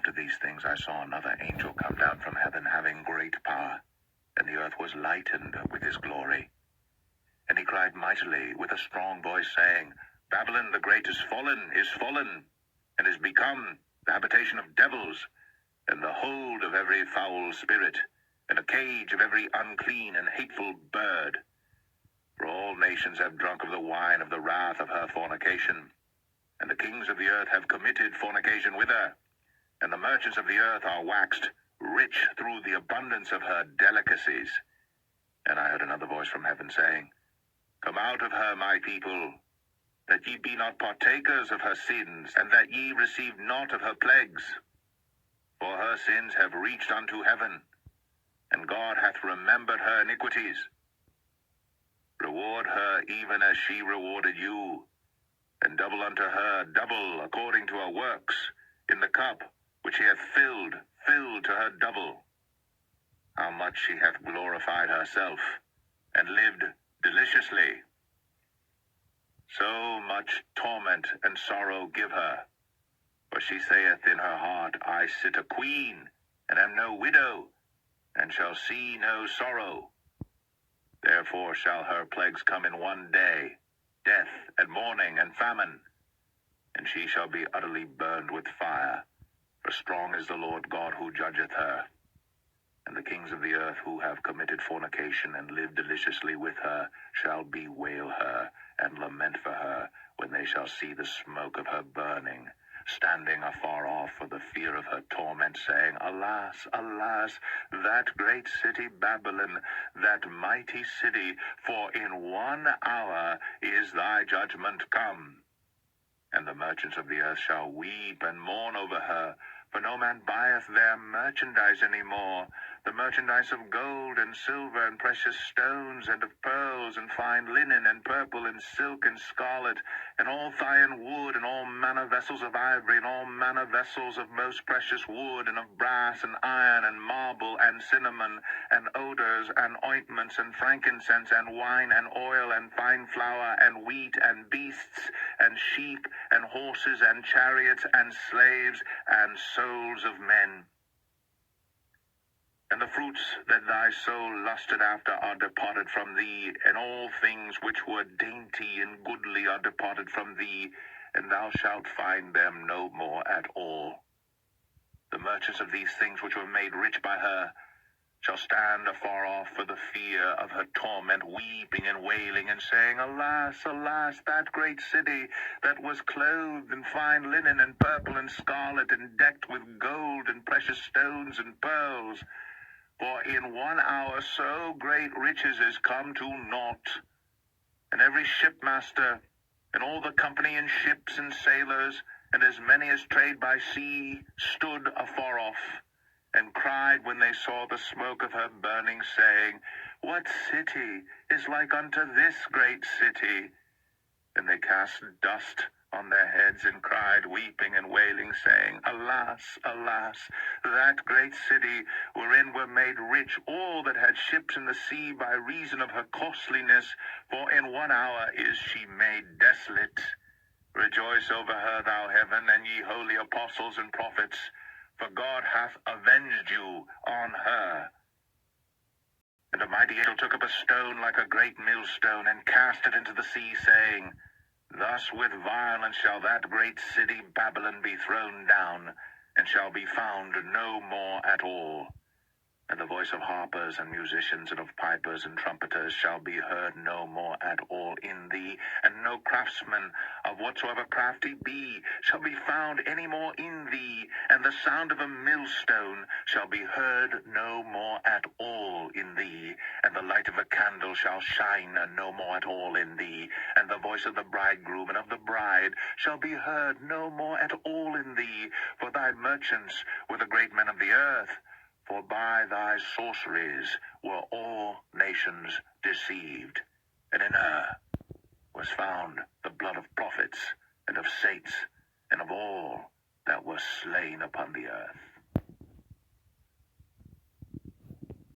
after these things I saw another angel come down from heaven, having great power, and the earth was lightened with his glory. And he cried mightily with a strong voice, saying, Babylon the great is fallen, and is become the habitation of devils, and the hold of every foul spirit, and a cage of every unclean and hateful bird. For all nations have drunk of the wine of the wrath of her fornication, and the kings of the earth have committed fornication with her, and the merchants of the earth are waxed rich through the abundance of her delicacies. And I heard another voice from heaven saying, Come out of her, my people, that ye be not partakers of her sins, and that ye receive not of her plagues. For her sins have reached unto heaven, and God hath remembered her iniquities. Reward her even as she rewarded you, and double unto her double according to her works, in the cup which she hath filled to her double. How much she hath glorified herself, and lived deliciously. So much torment and sorrow give her. For she saith in her heart, I sit a queen, and am no widow, and shall see no sorrow. Therefore shall her plagues come in one day, death, and mourning, and famine. And she shall be utterly burned with fire, for strong is the Lord God who judgeth her. And the kings of the earth who have committed fornication and lived deliciously with her shall bewail her and lament for her when they shall see the smoke of her burning, standing afar off for the fear of her torment, saying, Alas, alas, that great city Babylon, that mighty city, for in 1 hour is thy judgment come. And the merchants of the earth shall weep and mourn over her, for no man buyeth their merchandise any more, the merchandise of gold and silver and precious stones, and of pearls and fine linen and purple and silk and scarlet, and all fine wood, and all manner vessels of ivory, and all manner vessels of most precious wood, and of brass and iron and marble and cinnamon, and odors and ointments and frankincense and wine and oil and fine flour and wheat and beasts and sheep and horses and chariots and slaves and souls of men. And the fruits that thy soul lusted after are departed from thee, and all things which were dainty and goodly are departed from thee, and thou shalt find them no more at all. The merchants of these things which were made rich by her shall stand afar off for the fear of her torment, weeping and wailing, and saying, Alas, alas, that great city that was clothed in fine linen and purple and scarlet, and decked with gold and precious stones and pearls. For in 1 hour so great riches is come to naught. And every shipmaster, and all the company in ships and sailors, and as many as trade by sea, stood afar off, and cried when they saw the smoke of her burning, saying, What city is like unto this great city? And they cast dust on their heads, and cried, weeping and wailing, saying, Alas, alas, that great city, wherein were made rich all that had ships in the sea by reason of her costliness, for in 1 hour is she made desolate. Rejoice over her, thou heaven, and ye holy apostles and prophets, for God hath avenged you on her. And a mighty angel took up a stone like a great millstone, and cast it into the sea, saying, Thus with violence shall that great city Babylon be thrown down, and shall be found no more at all. And the voice of harpers and musicians, and of pipers and trumpeters shall be heard no more at all in thee, and no craftsman of whatsoever craft he be shall be found any more in thee, and the sound of a millstone shall be heard no more at all in thee, and the light of a candle shall shine no more at all in thee, and the voice of the bridegroom and of the bride shall be heard no more at all in thee, for thy merchants were the great men of the earth. For by thy sorceries were all nations deceived, and in her was found the blood of prophets, and of saints, and of all that were slain upon the earth.